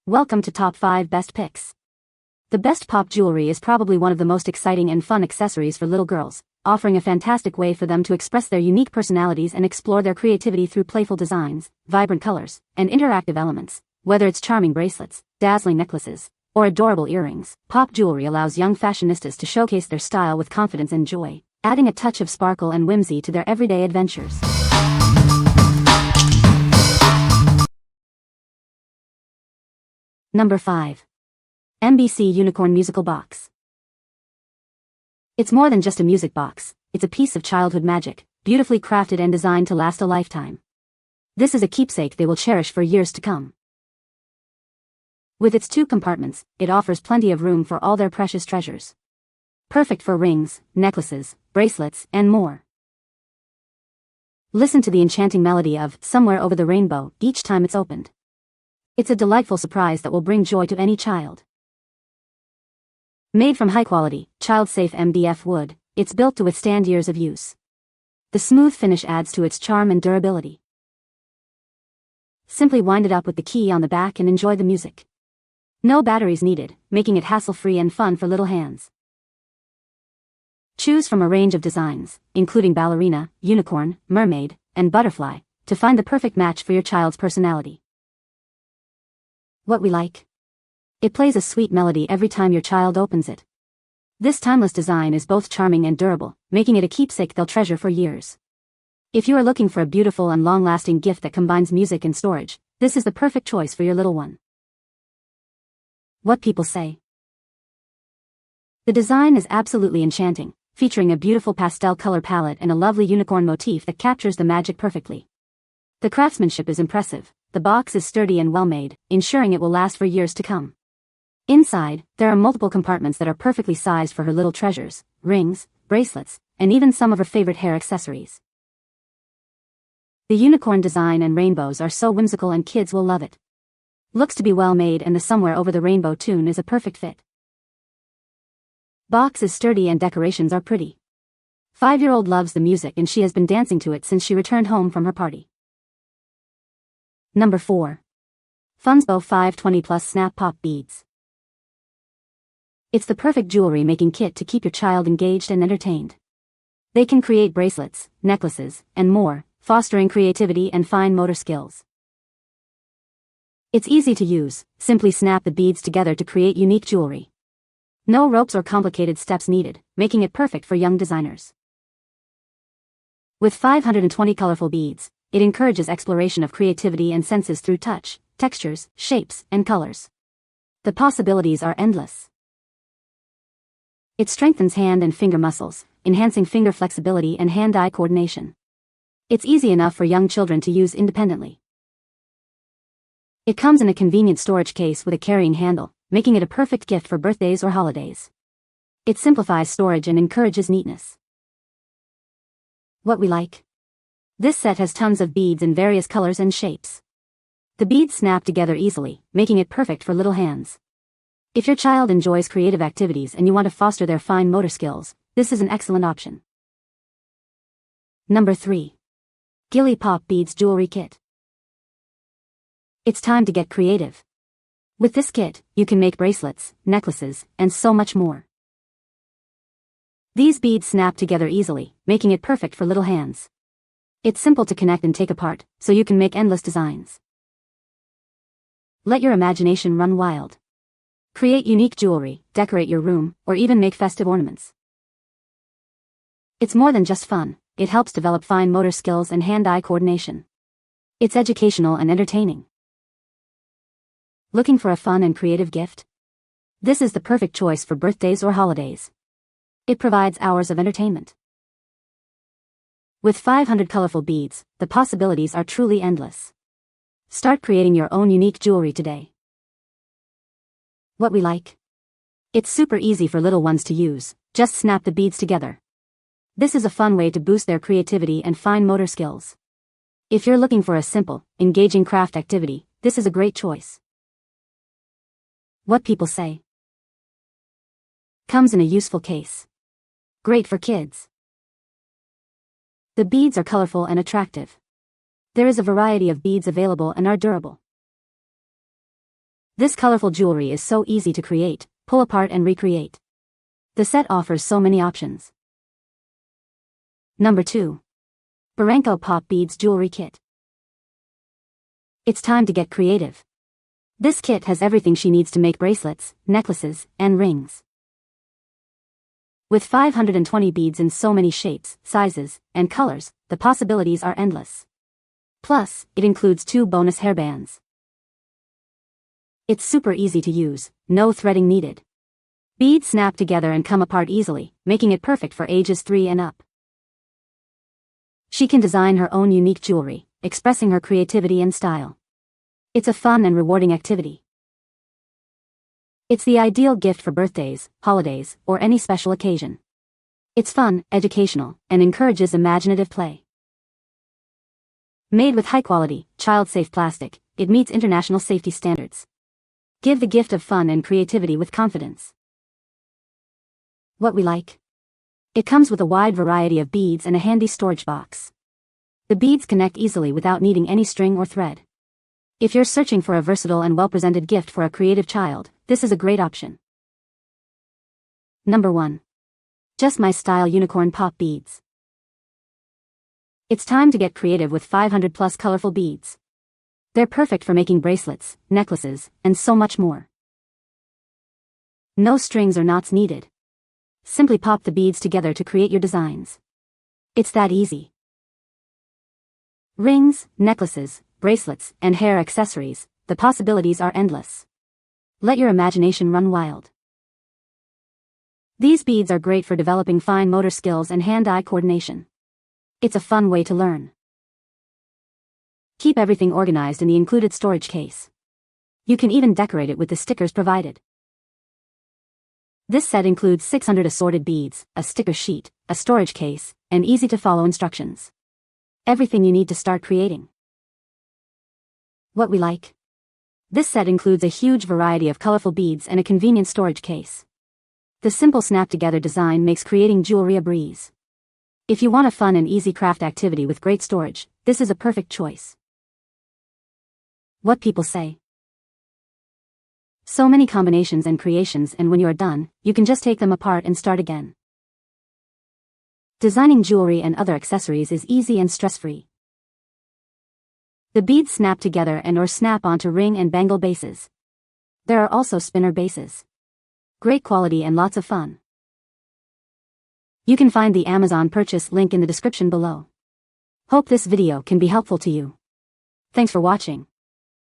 Welcome to Top 5 Best Picks. The best pop jewelry is probably one of the most exciting and fun accessories for little girls, offering a fantastic way for them to express their unique personalities and explore their creativity through playful designs, vibrant colors, and interactive elements. Whether it's charming bracelets, dazzling necklaces, or adorable earrings, pop jewelry allows young fashionistas to showcase their style with confidence and joy, adding a touch of sparkle and whimsy to their everyday adventures. Number 5. MBC Unicorn Musical Box. It's more than just a music box, it's a piece of childhood magic, beautifully crafted and designed to last a lifetime. This is a keepsake they will cherish for years to come. With its 2 compartments, it offers plenty of room for all their precious treasures. Perfect for rings, necklaces, bracelets, and more. Listen to the enchanting melody of "Somewhere Over the Rainbow" each time it's opened. It's a delightful surprise that will bring joy to any child. Made from high-quality, child-safe MDF wood, it's built to withstand years of use. The smooth finish adds to its charm and durability. Simply wind it up with the key on the back and enjoy the music. No batteries needed, making it hassle-free and fun for little hands. Choose from a range of designs, including ballerina, unicorn, mermaid, and butterfly, to find the perfect match for your child's personality. What we like? It plays a sweet melody every time your child opens it. This timeless design is both charming and durable, making it a keepsake they'll treasure for years. If you are looking for a beautiful and long-lasting gift that combines music and storage, this is the perfect choice for your little one. What people say. The design is absolutely enchanting, featuring a beautiful pastel color palette and a lovely unicorn motif that captures the magic perfectly. The craftsmanship is impressive. The box is sturdy and well-made, ensuring it will last for years to come. Inside, there are multiple compartments that are perfectly sized for her little treasures, rings, bracelets, and even some of her favorite hair accessories. The unicorn design and rainbows are so whimsical and kids will love it. Looks to be well-made and the "Somewhere Over the Rainbow" tune is a perfect fit. Box is sturdy and decorations are pretty. 5-year-old loves the music and she has been dancing to it since she returned home from her party. Number 4. FUNZBO 520 Plus Snap Pop Beads. It's the perfect jewelry-making kit to keep your child engaged and entertained. They can create bracelets, necklaces, and more, fostering creativity and fine motor skills. It's easy to use, simply snap the beads together to create unique jewelry. No ropes or complicated steps needed, making it perfect for young designers. With 520 colorful beads, it encourages exploration of creativity and senses through touch, textures, shapes, and colors. The possibilities are endless. It strengthens hand and finger muscles, enhancing finger flexibility and hand-eye coordination. It's easy enough for young children to use independently. It comes in a convenient storage case with a carrying handle, making it a perfect gift for birthdays or holidays. It simplifies storage and encourages neatness. What we like? This set has tons of beads in various colors and shapes. The beads snap together easily, making it perfect for little hands. If your child enjoys creative activities and you want to foster their fine motor skills, this is an excellent option. Number 3. GILI Pop Beads Jewelry Kit. It's time to get creative. With this kit, you can make bracelets, necklaces, and so much more. These beads snap together easily, making it perfect for little hands. It's simple to connect and take apart, so you can make endless designs. Let your imagination run wild. Create unique jewelry, decorate your room, or even make festive ornaments. It's more than just fun, it helps develop fine motor skills and hand-eye coordination. It's educational and entertaining. Looking for a fun and creative gift? This is the perfect choice for birthdays or holidays. It provides hours of entertainment. With 500 colorful beads, the possibilities are truly endless. Start creating your own unique jewelry today. What we like? It's super easy for little ones to use, just snap the beads together. This is a fun way to boost their creativity and fine motor skills. If you're looking for a simple, engaging craft activity, this is a great choice. What people say. Comes in a useful case. Great for kids. The beads are colorful and attractive. There is a variety of beads available and are durable. This colorful jewelry is so easy to create, pull apart and recreate. The set offers so many options. Number 2. BIRANCO Pop Beads Jewelry Kit. It's time to get creative. This kit has everything she needs to make bracelets, necklaces, and rings. With 520 beads in so many shapes, sizes, and colors, the possibilities are endless. Plus, it includes 2 bonus hairbands. It's super easy to use, no threading needed. Beads snap together and come apart easily, making it perfect for ages 3 and up. She can design her own unique jewelry, expressing her creativity and style. It's a fun and rewarding activity. It's the ideal gift for birthdays, holidays, or any special occasion. It's fun, educational, and encourages imaginative play. Made with high-quality, child-safe plastic, it meets international safety standards. Give the gift of fun and creativity with confidence. What we like? It comes with a wide variety of beads and a handy storage box. The beads connect easily without needing any string or thread. If you're searching for a versatile and well-presented gift for a creative child, this is a great option. Number 1. Just My Style Unicorn Pop Beads. It's time to get creative with 500 plus colorful beads. They're perfect for making bracelets, necklaces, and so much more. No strings or knots needed. Simply pop the beads together to create your designs. It's that easy. Rings, necklaces, bracelets, and hair accessories, the possibilities are endless. Let your imagination run wild. These beads are great for developing fine motor skills and hand-eye coordination. It's a fun way to learn. Keep everything organized in the included storage case. You can even decorate it with the stickers provided. This set includes 600 assorted beads, a sticker sheet, a storage case, and easy-to-follow instructions. Everything you need to start creating. What we like? This set includes a huge variety of colorful beads and a convenient storage case. The simple snap-together design makes creating jewelry a breeze. If you want a fun and easy craft activity with great storage, this is a perfect choice. What people say? So many combinations and creations, and when you are done, you can just take them apart and start again. Designing jewelry and other accessories is easy and stress-free. The beads snap together and/or snap onto ring and bangle bases. There are also spinner bases. Great quality and lots of fun. You can find the Amazon purchase link in the description below. Hope this video can be helpful to you. Thanks for watching.